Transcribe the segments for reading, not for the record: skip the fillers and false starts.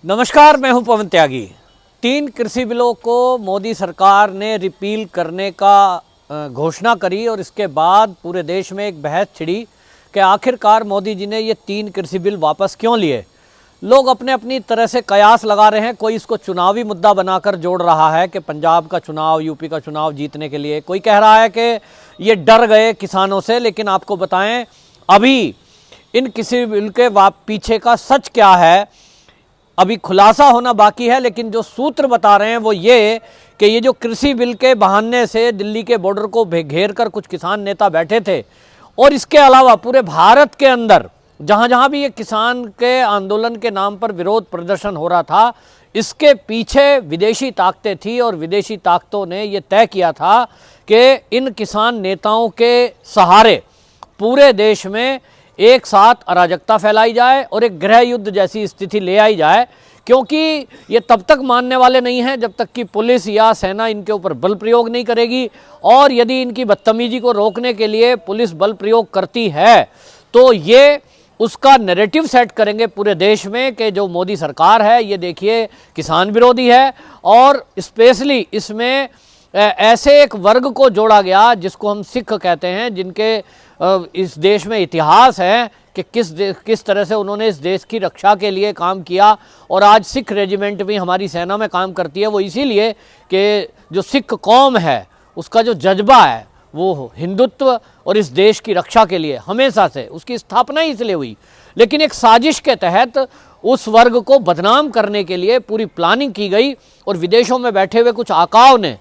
नमस्कार, मैं हूं पवन त्यागी। 3 कृषि बिलों को मोदी सरकार ने रिपील करने का घोषणा करी और इसके बाद पूरे देश में एक बहस छिड़ी कि आखिरकार मोदी जी ने ये 3 कृषि बिल वापस क्यों लिए। लोग अपने अपनी तरह से कयास लगा रहे हैं। कोई इसको चुनावी मुद्दा बनाकर जोड़ रहा है कि पंजाब का चुनाव, यूपी का चुनाव जीतने के लिए। कोई कह रहा है कि ये डर गए किसानों से। लेकिन आपको बताएं, अभी इन कृषि बिल के पीछे का सच क्या है अभी खुलासा होना बाकी है। लेकिन जो सूत्र बता रहे हैं वो ये कि ये जो कृषि बिल के बहाने से दिल्ली के बॉर्डर को घेर कर कुछ किसान नेता बैठे थे, और इसके अलावा पूरे भारत के अंदर जहाँ जहाँ भी ये किसान के आंदोलन के नाम पर विरोध प्रदर्शन हो रहा था, इसके पीछे विदेशी ताकतें थी। और विदेशी ताकतों ने ये तय किया था कि इन किसान नेताओं के सहारे पूरे देश में एक साथ अराजकता फैलाई जाए और एक गृह युद्ध जैसी स्थिति ले आई जाए। क्योंकि ये तब तक मानने वाले नहीं हैं जब तक कि पुलिस या सेना इनके ऊपर बल प्रयोग नहीं करेगी। और यदि इनकी बदतमीजी को रोकने के लिए पुलिस बल प्रयोग करती है तो ये उसका नैरेटिव सेट करेंगे पूरे देश में कि जो मोदी सरकार है ये देखिए किसान विरोधी है। और स्पेशली इसमें ऐसे एक वर्ग को जोड़ा गया जिसको हम सिख कहते हैं, जिनके इस देश में इतिहास है कि किस तरह से उन्होंने इस देश की रक्षा के लिए काम किया। और आज सिख रेजिमेंट भी हमारी सेना में काम करती है। वो इसीलिए कि जो सिख कौम है उसका जो जज्बा है वो हिंदुत्व और इस देश की रक्षा के लिए हमेशा से, उसकी स्थापना ही इसलिए हुई। लेकिन एक साजिश के तहत उस वर्ग को बदनाम करने के लिए पूरी प्लानिंग की गई और विदेशों में बैठे हुए कुछ आकाओं ने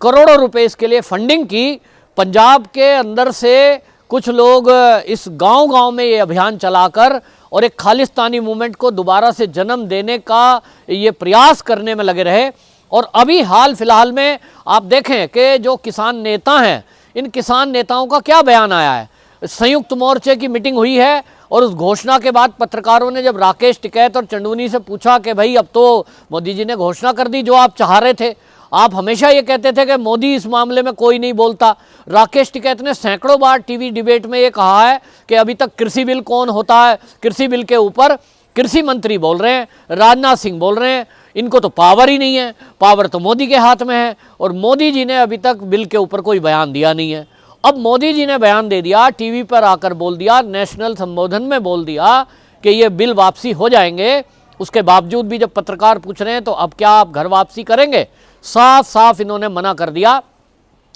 करोड़ों रुपए इसके लिए फंडिंग की। पंजाब के अंदर से कुछ लोग इस गांव-गांव में ये अभियान चलाकर और एक खालिस्तानी मूवमेंट को दोबारा से जन्म देने का ये प्रयास करने में लगे रहे। और अभी हाल फिलहाल में आप देखें कि जो किसान नेता हैं, इन किसान नेताओं का क्या बयान आया है। संयुक्त मोर्चे की मीटिंग हुई है और उस घोषणा के बाद पत्रकारों ने जब राकेश टिकैत और चंदूनी से पूछा कि भाई अब तो मोदी जी ने घोषणा कर दी जो आप चाह रहे थे, आप हमेशा ये कहते थे कि मोदी इस मामले में कोई नहीं बोलता। राकेश टिकैत ने सैकड़ों बार टीवी डिबेट में ये कहा है कि अभी तक कृषि बिल कौन होता है, कृषि बिल के ऊपर कृषि मंत्री बोल रहे हैं, राजनाथ सिंह बोल रहे हैं, इनको तो पावर ही नहीं है, पावर तो मोदी के हाथ में है। और मोदी जी ने अभी तक बिल के ऊपर कोई बयान दिया नहीं है। अब मोदी जी ने बयान दे दिया, टीवी पर आकर बोल दिया, नेशनल संबोधन में बोल दिया कि ये बिल वापसी हो जाएंगे। उसके बावजूद भी जब पत्रकार पूछ रहे हैं तो अब क्या आप घर वापसी करेंगे, साफ साफ इन्होंने मना कर दिया,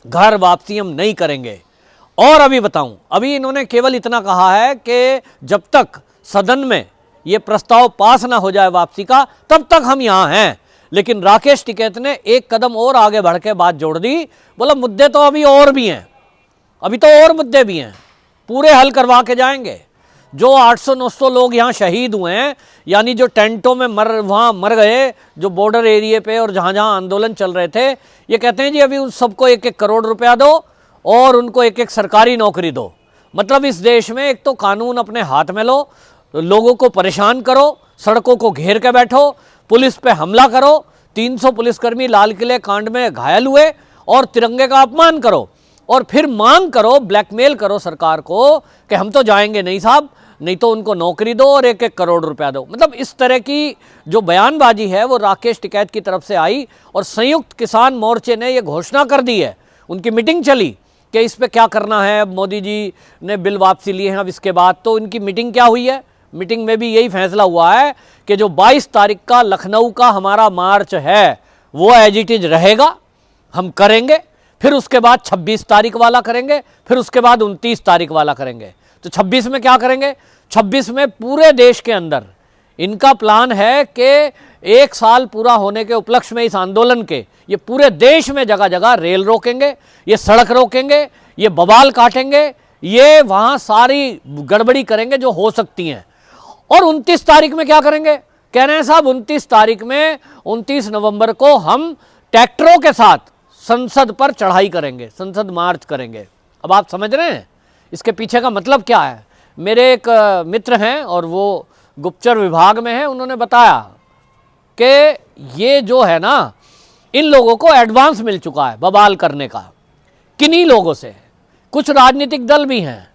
घर वापसी हम नहीं करेंगे। और अभी बताऊं, अभी इन्होंने केवल इतना कहा है कि जब तक सदन में ये प्रस्ताव पास ना हो जाए वापसी का, तब तक हम यहां हैं। लेकिन राकेश टिकैत ने एक कदम और आगे बढ़ के बात जोड़ दी, बोला मुद्दे तो अभी और भी हैं, अभी तो और मुद्दे भी हैं, पूरे हल करवा के जाएंगे। जो 800-900 लोग यहाँ शहीद हुए हैं, यानी जो टेंटों में वहाँ मर गए, जो बॉर्डर एरिया पे और जहाँ जहाँ आंदोलन चल रहे थे, ये कहते हैं जी अभी उन सबको 1-1 करोड़ रुपया दो और उनको 1-1 सरकारी नौकरी दो। मतलब इस देश में एक तो कानून अपने हाथ में लो, लोगों को परेशान करो, सड़कों को घेर के बैठो, पुलिस पे हमला करो, 300 पुलिसकर्मी लाल किले कांड में घायल हुए, और तिरंगे का अपमान करो, और फिर मांग करो, ब्लैकमेल करो सरकार को कि हम तो जाएंगे नहीं साहब, नहीं तो उनको नौकरी दो और 1-1 करोड़ रुपया दो। मतलब इस तरह की जो बयानबाजी है वो राकेश टिकैत की तरफ से आई। और संयुक्त किसान मोर्चे ने ये घोषणा कर दी है, उनकी मीटिंग चली कि इस पे क्या करना है। अब मोदी जी ने बिल वापसी लिए हैं, अब इसके बाद तो इनकी मीटिंग क्या हुई है, मीटिंग में भी यही फैसला हुआ है कि जो 22 तारीख का लखनऊ का हमारा मार्च है वो एज इट इज रहेगा, हम करेंगे। फिर उसके बाद 26 तारीख वाला करेंगे, फिर उसके बाद 29 तारीख वाला करेंगे। तो 26 में क्या करेंगे, 26 में पूरे देश के अंदर इनका प्लान है कि 1 साल पूरा होने के उपलक्ष्य में इस आंदोलन के ये पूरे देश में जगह जगह रेल रोकेंगे, ये सड़क रोकेंगे, ये बवाल काटेंगे, ये वहाँ सारी गड़बड़ी करेंगे जो हो सकती हैं। और 29 तारीख में क्या करेंगे, कह रहे हैं साहब 29 तारीख में 29 नवंबर को हम ट्रैक्टरों के साथ संसद पर चढ़ाई करेंगे, संसद मार्च करेंगे। अब आप समझ रहे हैं इसके पीछे का मतलब क्या है। मेरे एक मित्र हैं और वो गुप्तचर विभाग में हैं, उन्होंने बताया कि ये जो है ना, इन लोगों को एडवांस मिल चुका है बवाल करने का, किन्हीं लोगों से, कुछ राजनीतिक दल भी हैं,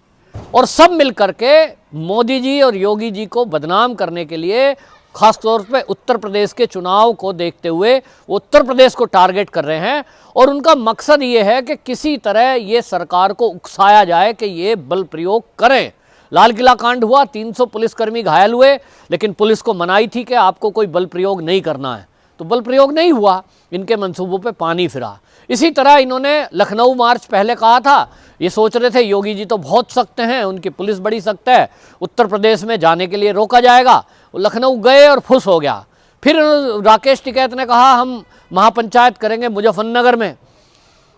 और सब मिल करके मोदी जी और योगी जी को बदनाम करने के लिए खासतौर पे उत्तर प्रदेश के चुनाव को देखते हुए वो उत्तर प्रदेश को टारगेट कर रहे हैं और उनका मकसद ये है कि किसी तरह ये सरकार को उकसाया जाए कि ये बल प्रयोग करें। लाल किला कांड हुआ, 300 पुलिसकर्मी घायल हुए, लेकिन पुलिस को मनाही थी कि आपको कोई बल प्रयोग नहीं करना है, तो बल प्रयोग नहीं हुआ, इनके मंसूबों पे पानी फिरा। इसी तरह इन्होंने लखनऊ मार्च पहले कहा था, ये सोच रहे थे योगी जी तो बहुत सख्त हैं, उनकी पुलिस बड़ी सख्त है, उत्तर प्रदेश में जाने के लिए रोका जाएगा। लखनऊ गए और फुस हो गया। फिर राकेश टिकैत ने कहा हम महापंचायत करेंगे मुजफ्फरनगर में,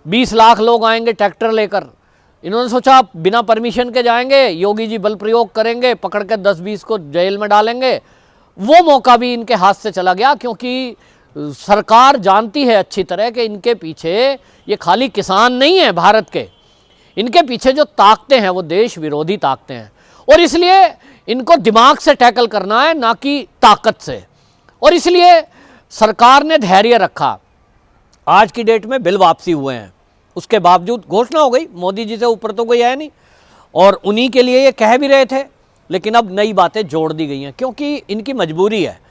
20 लाख लोग आएंगे ट्रैक्टर लेकर। इन्होंने सोचा बिना परमिशन के जाएंगे, योगी जी बल प्रयोग करेंगे, पकड़ के 10-20 को जेल में डालेंगे। वो मौका भी इनके हाथ से चला गया, क्योंकि सरकार जानती है अच्छी तरह कि इनके पीछे ये खाली किसान नहीं है भारत के, इनके पीछे जो ताकतें हैं वो देश विरोधी ताकतें हैं, और इसलिए इनको दिमाग से टैकल करना है, ना कि ताकत से। और इसलिए सरकार ने धैर्य रखा। आज की डेट में बिल वापसी हुए हैं, उसके बावजूद घोषणा हो गई, मोदी जी से ऊपर तो कोई है नहीं, और उन्हीं के लिए ये कह भी रहे थे, लेकिन अब नई बातें जोड़ दी गई हैं, क्योंकि इनकी मजबूरी है।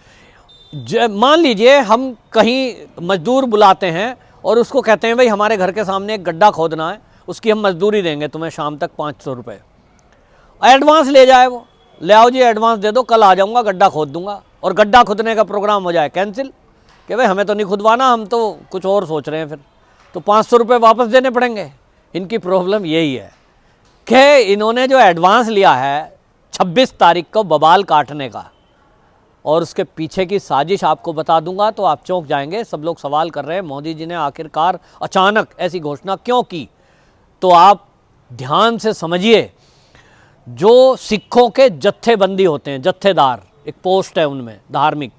मान लीजिए हम कहीं मजदूर बुलाते हैं और उसको कहते हैं भाई हमारे घर के सामने एक गड्ढा खोदना है, उसकी हम मजदूरी देंगे तुम्हें शाम तक 500 रुपये, एडवांस ले जाए वो, ले आओ जी एडवांस दे दो, कल आ जाऊंगा गड्ढा खोद दूंगा, और गड्ढा खोदने का प्रोग्राम हो जाए कैंसिल कि भाई हमें तो नहीं खुदवाना, हम तो कुछ और सोच रहे हैं, फिर तो 500 रुपये वापस देने पड़ेंगे। इनकी प्रॉब्लम यही है कि इन्होंने जो एडवांस लिया है 26 तारीख को बवाल काटने का, और उसके पीछे की साजिश आपको बता दूंगा तो आप चौंक जाएंगे। सब लोग सवाल कर रहे हैं मोदी जी ने आखिरकार अचानक ऐसी घोषणा क्यों की, तो आप ध्यान से समझिए। जो सिखों के जत्थेबंदी होते हैं, जत्थेदार, एक पोस्ट है उनमें धार्मिक,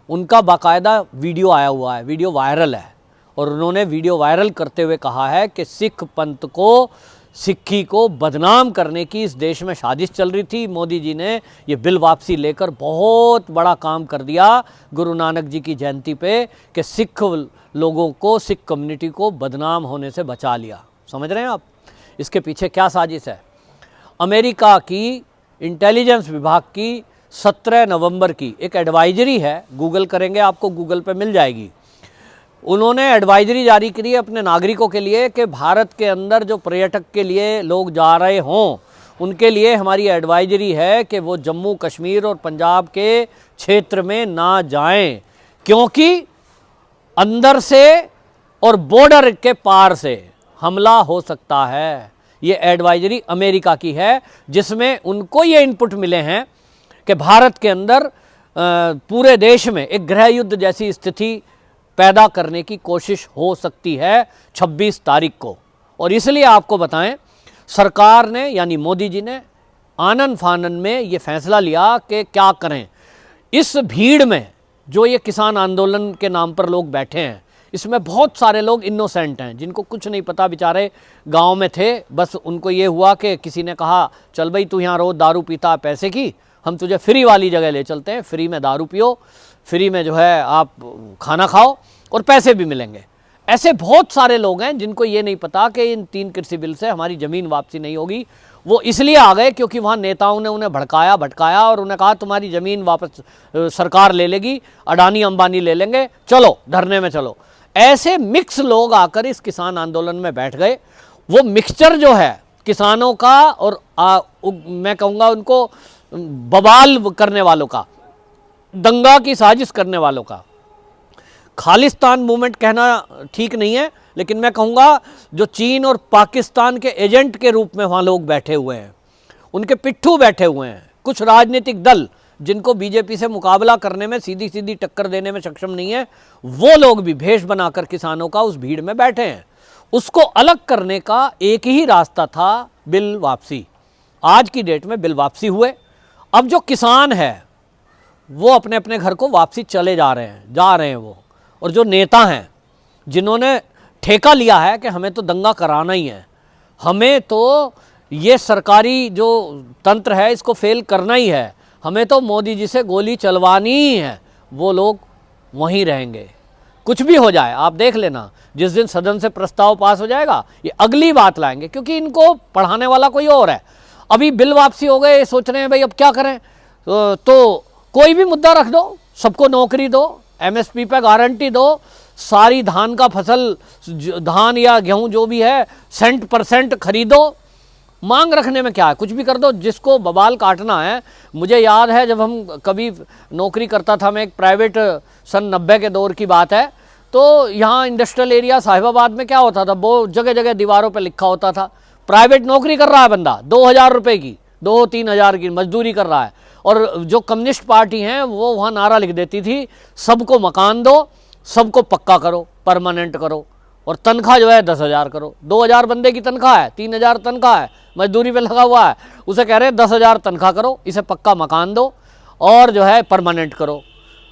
उनका बाकायदा वीडियो आया हुआ है, वीडियो वायरल है, और उन्होंने वीडियो वायरल करते हुए कहा है कि सिख पंथ को, सिक्खी को बदनाम करने की इस देश में साजिश चल रही थी। मोदी जी ने ये बिल वापसी लेकर बहुत बड़ा काम कर दिया गुरु नानक जी की जयंती पे, कि सिख लोगों को, सिख कम्युनिटी को बदनाम होने से बचा लिया। समझ रहे हैं आप इसके पीछे क्या साजिश है? अमेरिका की इंटेलिजेंस विभाग की 17 नवंबर की एक एडवाइजरी है, गूगल करेंगे आपको गूगल पे मिल जाएगी। उन्होंने एडवाइजरी जारी करी है अपने नागरिकों के लिए कि भारत के अंदर जो पर्यटक के लिए लोग जा रहे हों, उनके लिए हमारी एडवाइजरी है कि वो जम्मू कश्मीर और पंजाब के क्षेत्र में ना जाएं, क्योंकि अंदर से और बॉर्डर के पार से हमला हो सकता है। ये एडवाइजरी अमेरिका की है, जिसमें उनको ये इनपुट मिले हैं कि भारत के अंदर पूरे देश में एक गृह युद्ध जैसी स्थिति पैदा करने की कोशिश हो सकती है 26 तारीख को। और इसलिए आपको बताएं, सरकार ने यानी मोदी जी ने आनन फानन में ये फैसला लिया कि क्या करें। इस भीड़ में जो ये किसान आंदोलन के नाम पर लोग बैठे हैं, इसमें बहुत सारे लोग इनोसेंट हैं, जिनको कुछ नहीं पता, बेचारे गांव में थे, बस उनको ये हुआ कि किसी ने कहा चल भाई तू यहाँ रोज़ दारू पीता है पैसे की, हम तुझे फ्री वाली जगह ले चलते हैं, फ्री में दारू पियो, फ्री में जो है आप खाना खाओ और पैसे भी मिलेंगे। ऐसे बहुत सारे लोग हैं जिनको ये नहीं पता कि इन 3 कृषि बिल से हमारी ज़मीन वापसी नहीं होगी। वो इसलिए आ गए क्योंकि वहाँ नेताओं ने उन्हें भटकाया और उन्हें कहा तुम्हारी ज़मीन वापस सरकार ले लेगी, अडानी अंबानी ले लेंगे, चलो धरने में चलो। ऐसे मिक्स लोग आकर इस किसान आंदोलन में बैठ गए। वो मिक्सचर जो है किसानों का और मैं कहूँगा उनको बवाल करने वालों का, दंगा की साजिश करने वालों का, खालिस्तान मूवमेंट कहना ठीक नहीं है, लेकिन मैं कहूँगा जो चीन और पाकिस्तान के एजेंट के रूप में वहाँ लोग बैठे हुए हैं, उनके पिट्ठू बैठे हुए हैं। कुछ राजनीतिक दल जिनको बीजेपी से मुकाबला करने में, सीधी सीधी टक्कर देने में सक्षम नहीं है, वो लोग भी भेष बनाकर किसानों का उस भीड़ में बैठे हैं। उसको अलग करने का एक ही रास्ता था, बिल वापसी। आज की डेट में बिल वापसी हुए। अब जो किसान है वो अपने अपने घर को वापसी चले जा रहे हैं वो, और जो नेता हैं जिन्होंने ठेका लिया है कि हमें तो दंगा कराना ही है, हमें तो ये सरकारी जो तंत्र है इसको फेल करना ही है, हमें तो मोदी जी से गोली चलवानी ही है, वो लोग वहीं रहेंगे। कुछ भी हो जाए आप देख लेना, जिस दिन सदन से प्रस्ताव पास हो जाएगा ये अगली बात लाएंगे, क्योंकि इनको पढ़ाने वाला कोई और है। अभी बिल वापसी हो गए, सोच रहे हैं भाई अब क्या करें, तो कोई भी मुद्दा रख दो, सबको नौकरी दो, एमएसपी पे गारंटी दो, सारी धान का फसल, धान या गेहूं जो भी है 100% खरीदो। मांग रखने में क्या है, कुछ भी कर दो, जिसको बवाल काटना है। मुझे याद है जब हम कभी नौकरी करता था मैं, एक प्राइवेट, सन 90 के दौर की बात है, तो यहाँ इंडस्ट्रियल एरिया साहिबाबाद में क्या होता था, वो जगह जगह दीवारों पे लिखा होता था प्राइवेट नौकरी कर रहा है बंदा, 2000 रुपये की, 2-3 हज़ार की मजदूरी कर रहा है। और जो कम्युनिस्ट पार्टी हैं वो वहाँ नारा लिख देती थी, सबको मकान दो, सबको पक्का करो, परमानेंट करो, और तनख्वाह जो है 10,000 करो। 2,000 बंदे की तनख्वाह है, 3,000 तनख्वाह है, मजदूरी पे लगा हुआ है, उसे कह रहे हैं 10,000 तनख्वाह करो, इसे पक्का मकान दो और जो है परमानेंट करो।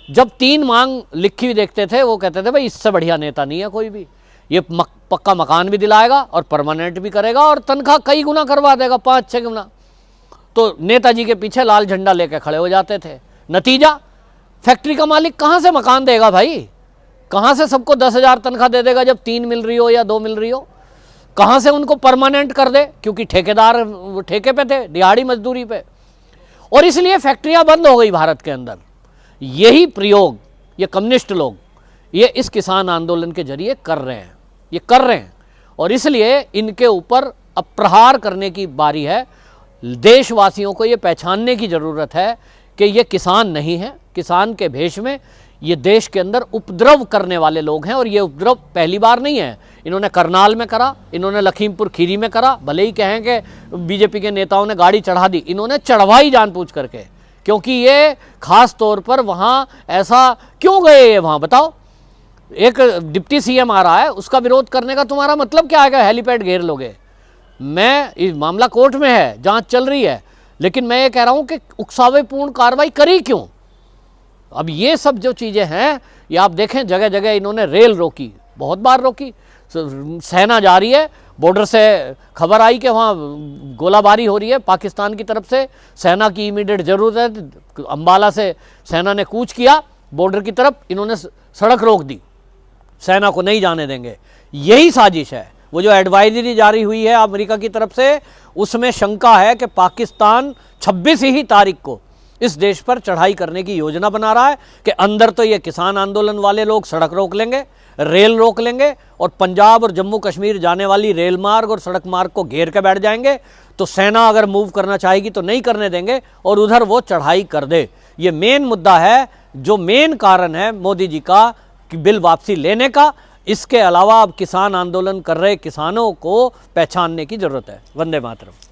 जब 3 मांग लिखी हुई देखते थे वो कहते थे भाई इससे बढ़िया नेता नहीं है कोई भी, ये पक्का मकान भी दिलाएगा और परमानेंट भी करेगा और तनख्वाह कई गुना करवा देगा, 5-6 गुना। तो नेताजी के पीछे लाल झंडा लेकर खड़े हो जाते थे। नतीजा, फैक्ट्री का मालिक कहाँ से मकान देगा भाई, कहाँ से सबको 10,000 तनख्वाह दे देगा जब 3 मिल रही हो या 2 मिल रही हो, कहाँ से उनको परमानेंट कर दे, क्योंकि ठेकेदार ठेके पे थे, दिहाड़ी मजदूरी पे। और इसलिए फैक्ट्रियां बंद हो गई भारत के अंदर। यही प्रयोग ये कम्युनिस्ट लोग ये इस किसान आंदोलन के जरिए कर रहे हैं, ये कर रहे हैं, और इसलिए इनके ऊपर अब प्रहार करने की बारी है। देशवासियों को ये पहचानने की ज़रूरत है कि ये किसान नहीं है, किसान के भेष में ये देश के अंदर उपद्रव करने वाले लोग हैं। और ये उपद्रव पहली बार नहीं है, इन्होंने करनाल में करा, इन्होंने लखीमपुर खीरी में करा। भले ही कहें कि बीजेपी के नेताओं ने गाड़ी चढ़ा दी, इन्होंने चढ़वाई जानबूझ करके, क्योंकि ये खास तौर पर वहाँ ऐसा क्यों गए ये वहाँ बताओ। एक डिप्टी सीएम आ रहा है, उसका विरोध करने का तुम्हारा मतलब क्या है, हेलीपैड घेर लोगे। मैं, इस मामला कोर्ट में है, जांच चल रही है, लेकिन मैं ये कह रहा हूँ कि उकसावेपूर्ण कार्रवाई करी क्यों। अब ये सब जो चीज़ें हैं, ये आप देखें जगह जगह इन्होंने रेल रोकी, बहुत बार रोकी, सेना जा रही है, बॉर्डर से खबर आई कि वहाँ गोलाबारी हो रही है पाकिस्तान की तरफ से, सेना की इमीडिएट ज़रूरत है। अम्बाला से सेना ने कूच किया बॉर्डर की तरफ, इन्होंने सड़क रोक दी, सेना को नहीं जाने देंगे। यही साजिश है। वो जो एडवाइजरी जारी हुई है अमेरिका की तरफ से, उसमें शंका है कि पाकिस्तान 26 ही तारीख को इस देश पर चढ़ाई करने की योजना बना रहा है कि अंदर तो ये किसान आंदोलन वाले लोग सड़क रोक लेंगे, रेल रोक लेंगे, और पंजाब और जम्मू कश्मीर जाने वाली रेल मार्ग और सड़क मार्ग को घेर के बैठ जाएंगे। तो सेना अगर मूव करना चाहेगी तो नहीं करने देंगे, और उधर वो चढ़ाई कर दे। ये मेन मुद्दा है, जो मेन कारण है मोदी जी का बिल वापसी लेने का। इसके अलावा अब किसान आंदोलन कर रहे किसानों को पहचानने की जरूरत है। वंदे मातरम।